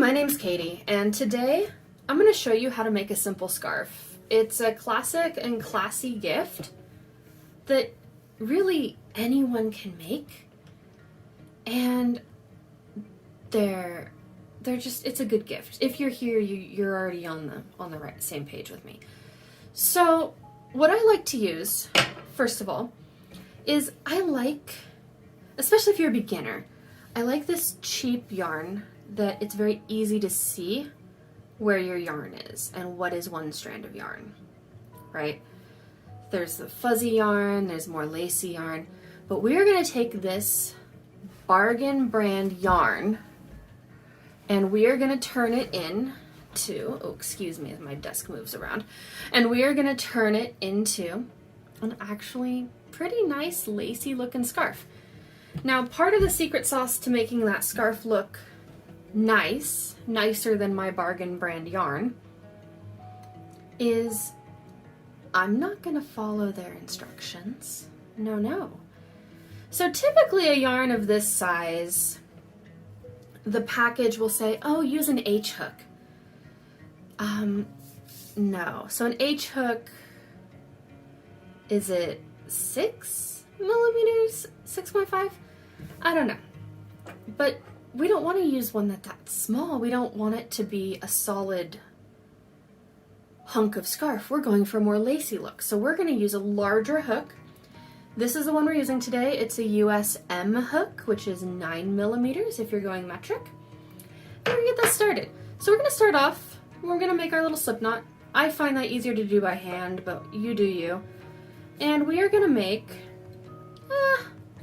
my name's Katie, and today I'm going to show you how to make a simple scarf. It's a classic and classy gift that really anyone can make, and it's a good gift. If you're here, you're already on the right same page with me. So what I like to use, first of all, is especially if you're a beginner, I like this cheap yarn that it's very easy to see where your yarn is and what is one strand of yarn, right? There's the fuzzy yarn, there's more lacy yarn, but we're going to take this bargain brand yarn and we are going to turn it into, oh, excuse me as my desk moves around, and we are going to turn it into an actually pretty nice lacy looking scarf. Now, part of the secret sauce to making that scarf look nicer than my bargain brand yarn, is I'm not going to follow their instructions. No. So typically a yarn of this size, the package will say, oh, use an H hook. No. So an H hook, is it 6 millimeters? 6.5? I don't know. But we don't want to use one that's small. We don't want it to be a solid hunk of scarf. We're going for a more lacy look. So we're going to use a larger hook. This is the one we're using today. It's a US M hook, which is 9 millimeters if you're going metric. And we're going to get that started. So we're going to start off, we're going to make our little slip knot. I find that easier to do by hand, but you do you. And we are going to make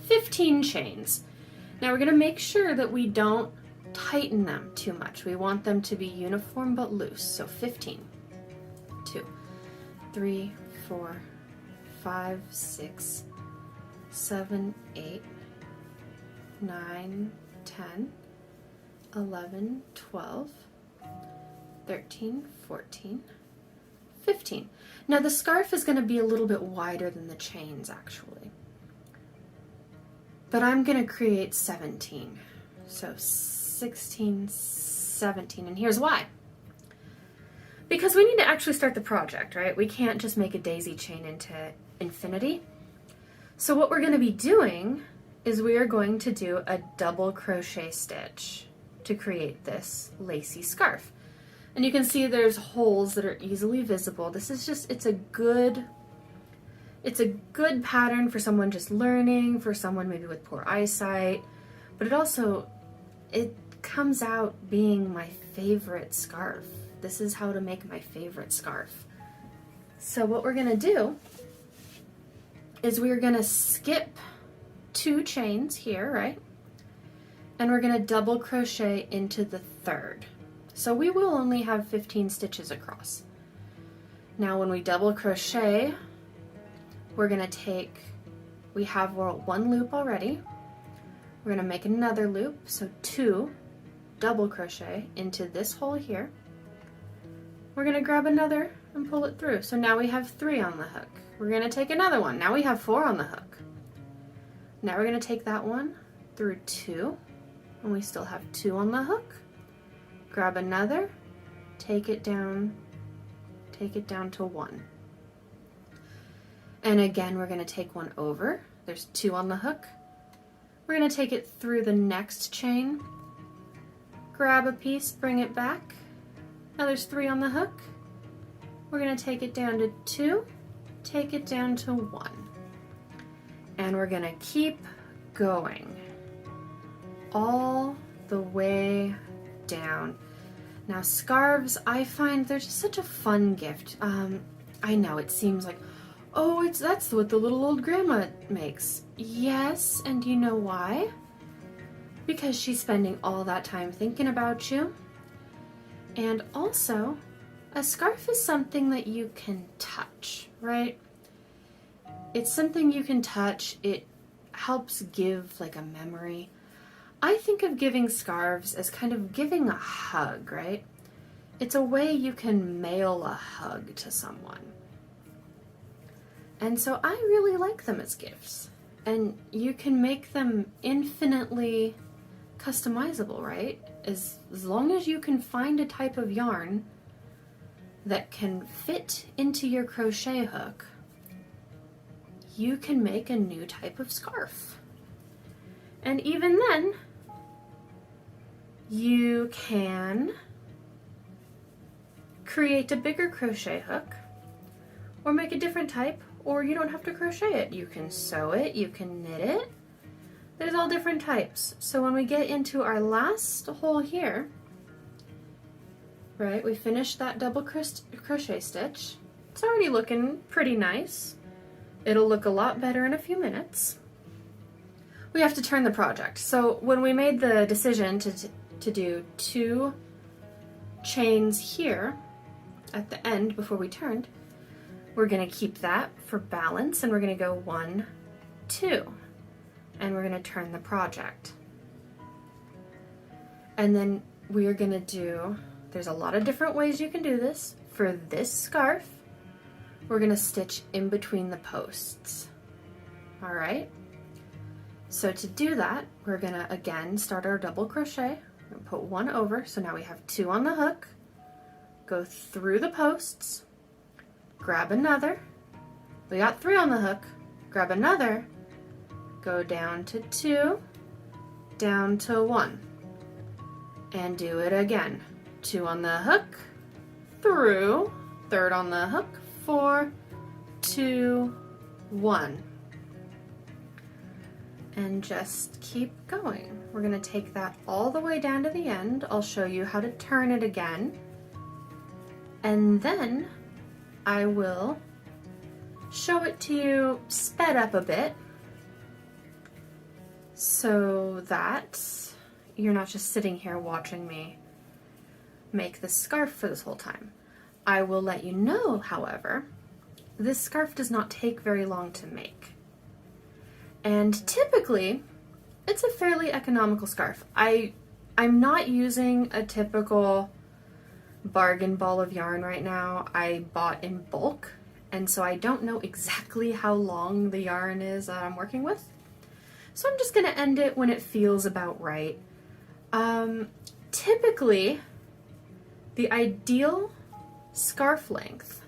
15 chains. Now we're going to make sure that we don't tighten them too much. We want them to be uniform but loose. So 15. 2, 3, 4, 5, 6, 7, 8, 9, 10, 11, 12, 13, 14, 15. Now the scarf is going to be a little bit wider than the chains actually. But I'm going to create 17. So 16, 17, and here's why. Because we need to actually start the project, right? We can't just make a daisy chain into infinity. So what we're going to be doing is we are going to do a double crochet stitch to create this lacy scarf. And you can see there's holes that are easily visible. This is just, it's a good pattern for someone just learning, for someone maybe with poor eyesight, but it comes out being my favorite scarf. This is how to make my favorite scarf. So what we're gonna do is we're gonna skip 2 chains here, right? And we're gonna double crochet into the 3rd. So we will only have 15 stitches across. Now when we double crochet, we're going to we have 1 loop already. We're going to make another loop, so 2 double crochet into this hole here. We're going to grab another and pull it through. So now we have 3 on the hook. We're going to take another one. Now we have 4 on the hook. Now we're going to take that one through 2, and we still have 2 on the hook. Grab another, take it down to 1. And again, we're going to take 1 over. There's 2 on the hook. We're going to take it through the next chain, grab a piece, bring it back. Now there's 3 on the hook. We're going to take it down to 2, take it down to 1. And we're going to keep going all the way down. Now scarves, I find they're just such a fun gift. I know it seems like, oh, that's what the little old grandma makes. Yes, and you know why? Because she's spending all that time thinking about you. And also, a scarf is something that you can touch, right? It's something you can touch. It helps give like a memory. I think of giving scarves as kind of giving a hug, right? It's a way you can mail a hug to someone. And so I really like them as gifts. And you can make them infinitely customizable, right? as long as you can find a type of yarn that can fit into your crochet hook, you can make a new type of scarf. And even then, you can create a bigger crochet hook or make a different type, or you don't have to crochet it. You can sew it, you can knit it. There's all different types. So when we get into our last hole here, right, we finished that double crochet stitch. It's already looking pretty nice. It'll look a lot better in a few minutes. We have to turn the project. So when we made the decision to do 2 chains here at the end before we turned, we're gonna keep that for balance, and we're gonna go 1, 2, and we're gonna turn the project. And then we are gonna do, there's a lot of different ways you can do this. For this scarf, we're gonna stitch in between the posts. All right? So to do that, we're gonna again start our double crochet, and put 1 over, so now we have 2 on the hook, go through the posts, grab another, we got 3 on the hook, grab another, go down to 2, down to 1, and do it again. 2 on the hook, through, 3rd on the hook, 4, 2, 1. And just keep going. We're gonna take that all the way down to the end. I'll show you how to turn it again. And then I will show it to you sped up a bit so that you're not just sitting here watching me make the scarf for this whole time. I will let you know, however, this scarf does not take very long to make. And typically, it's a fairly economical scarf. I'm not using a typical bargain ball of yarn right now. I bought in bulk, and so I don't know exactly how long the yarn is that I'm working with. So I'm just gonna end it when it feels about right. Typically, the ideal scarf length,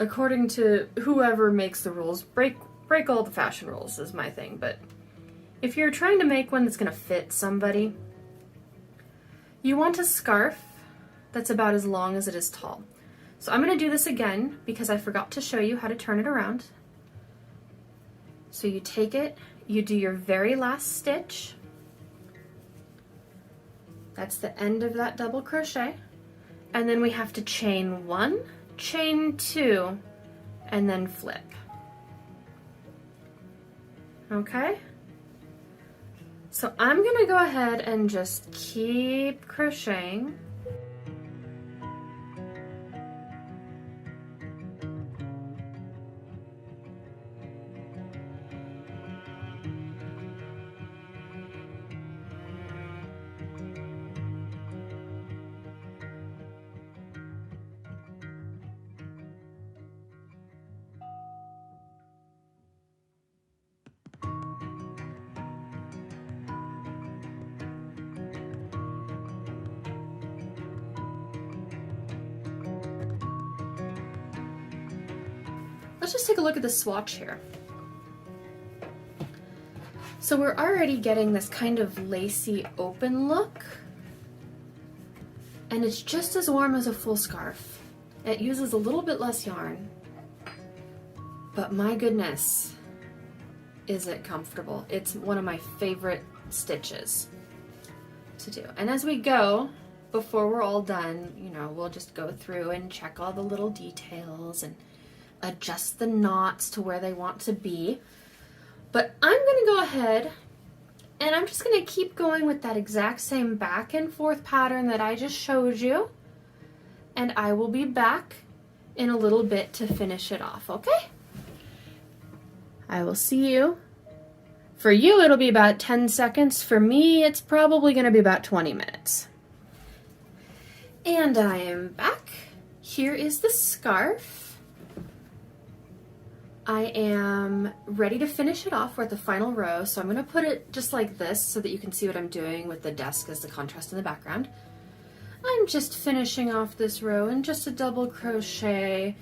according to whoever makes the rules, break all the fashion rules is my thing, but if you're trying to make one that's gonna fit somebody, you want a scarf that's about as long as it is tall. So I'm gonna do this again because I forgot to show you how to turn it around. So you take it, you do your very last stitch. That's the end of that double crochet. And then we have to chain 1, chain 2, and then flip. Okay? So I'm gonna go ahead and just keep crocheting. Let's just take a look at the swatch here. So we're already getting this kind of lacy open look, and it's just as warm as a full scarf. It uses a little bit less yarn, but my goodness, is it comfortable. It's one of my favorite stitches to do. And as we go, before we're all done, you know, we'll just go through and check all the little details and adjust the knots to where they want to be. But I'm gonna go ahead and I'm just gonna keep going with that exact same back and forth pattern that I just showed you. And I will be back in a little bit to finish it off, okay? I will see you. For you, it'll be about 10 seconds. For me, it's probably gonna be about 20 minutes. And I am back. Here is the scarf. I am ready to finish it off. We're at the final row, so I'm going to put it just like this so that you can see what I'm doing with the desk as the contrast in the background. I'm just finishing off this row in just a double crochet.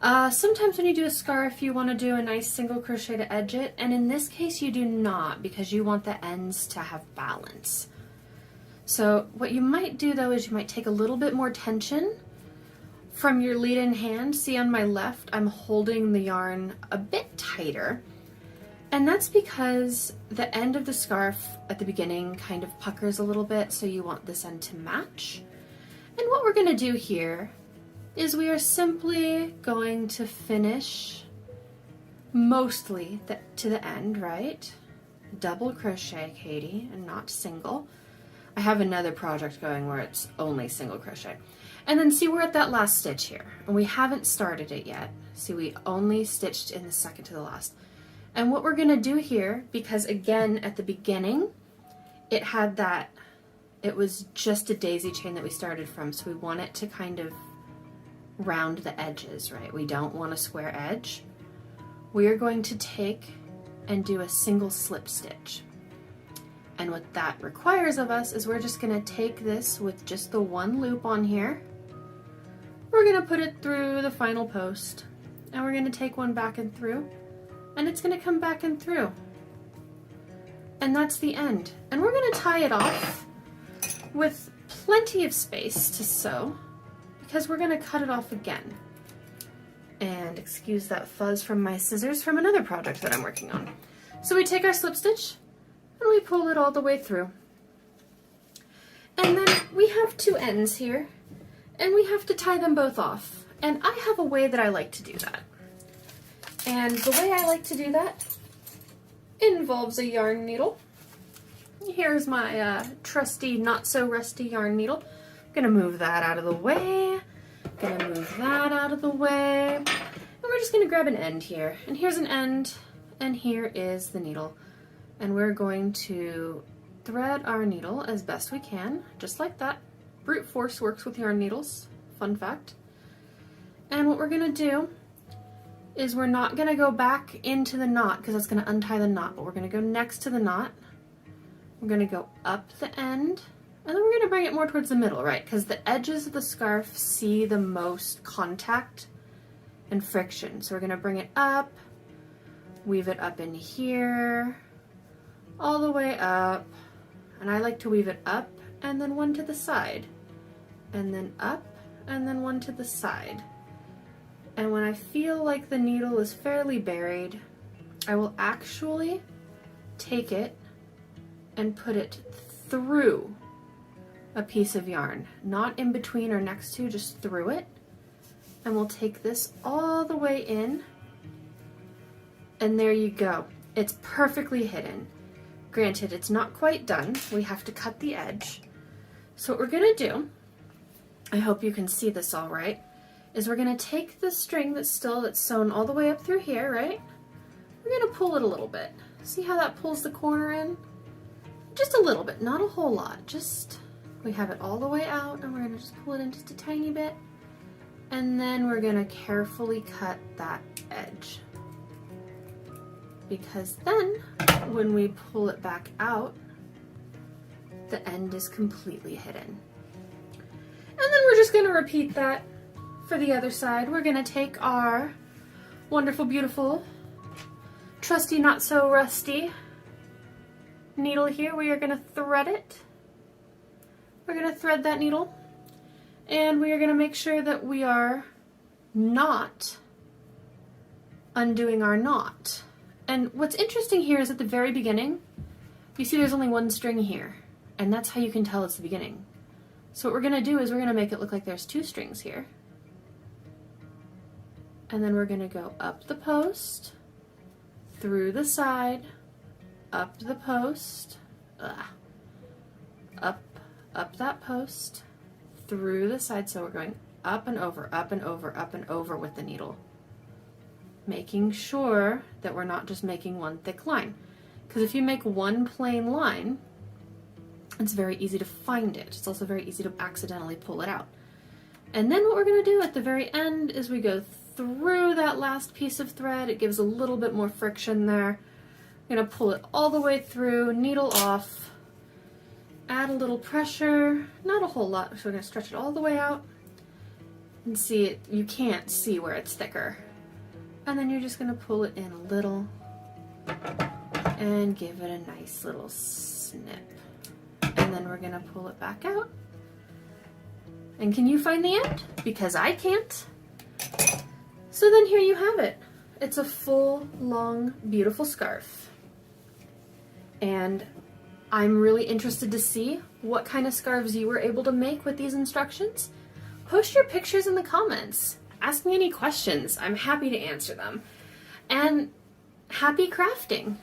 Sometimes when you do a scarf, you want to do a nice single crochet to edge it, and in this case you do not, because you want the ends to have balance. So what you might do though is you might take a little bit more tension from your lead-in hand. See, on my left I'm holding the yarn a bit tighter, and that's because the end of the scarf at the beginning kind of puckers a little bit, so you want this end to match. And what we're going to do here is we are simply going to finish mostly to the end, right? Double crochet, Katie, and not single. I have another project going where it's only single crochet. And then see, we're at that last stitch here, and we haven't started it yet. See, we only stitched in the second to the last. And what we're gonna do here, because again, at the beginning, it had that, it was just a daisy chain that we started from, so we want it to kind of round the edges, right? We don't want a square edge. We are going to take and do a single slip stitch. And what that requires of us is we're just gonna take this with just the one loop on here. We're gonna put it through the final post, and we're gonna take one back and through, and it's gonna come back and through. And that's the end. And we're gonna tie it off with plenty of space to sew, because we're gonna cut it off again. And excuse that fuzz from my scissors from another project that I'm working on. So we take our slip stitch and we pull it all the way through. And then we have two ends here, and we have to tie them both off. And I have a way that I like to do that. And the way I like to do that involves a yarn needle. Here's my trusty, not so rusty yarn needle. I'm gonna move that out of the way. Gonna move that out of the way. And we're just gonna grab an end here. And here's an end, and here is the needle. And we're going to thread our needle as best we can, just like that. Brute force works with yarn needles, fun fact. And what we're gonna do is we're not gonna go back into the knot because that's gonna untie the knot, but we're gonna go next to the knot. We're gonna go up the end, and then we're gonna bring it more towards the middle, right? Because the edges of the scarf see the most contact and friction. So we're gonna bring it up, weave it up in here, all the way up, and I like to weave it up and then one to the side, and then up and then one to the side. And when I feel like the needle is fairly buried, I will actually take it and put it through a piece of yarn, not in between or next to, just through it. And we'll take this all the way in, and there you go. It's perfectly hidden. Granted, it's not quite done. We have to cut the edge. So what we're gonna do, I hope you can see this all right, is we're gonna take the string that's sewn all the way up through here, right? We're gonna pull it a little bit. See how that pulls the corner in? Just a little bit, not a whole lot. Just, we have it all the way out, and we're gonna just pull it in just a tiny bit. And then we're gonna carefully cut that edge. Because then, when we pull it back out, the end is completely hidden. And then we're just gonna repeat that for the other side. We're gonna take our wonderful, beautiful, trusty, not so rusty needle here. We are gonna thread it. We're gonna thread that needle, and we are gonna make sure that we are not undoing our knot. And what's interesting here is at the very beginning, you see there's only one string here, and that's how you can tell it's the beginning. So what we're gonna do is we're gonna make it look like there's two strings here. And then we're gonna go up the post, through the side, up the post, up that post, through the side. So we're going up and over, up and over, up and over with the needle, making sure that we're not just making one thick line. Because if you make one plain line, it's very easy to find it. It's also very easy to accidentally pull it out. And then what we're going to do at the very end is we go through that last piece of thread. It gives a little bit more friction there. I'm going to pull it all the way through, needle off, add a little pressure, not a whole lot, so we're going to stretch it all the way out and see it. You can't see where it's thicker. And then you're just going to pull it in a little and give it a nice little snip. And then we're going to pull it back out. And can you find the end? Because I can't. So then here you have it. It's a full, long, beautiful scarf. And I'm really interested to see what kind of scarves you were able to make with these instructions. Post your pictures in the comments. Ask me any questions. I'm happy to answer them. And happy crafting!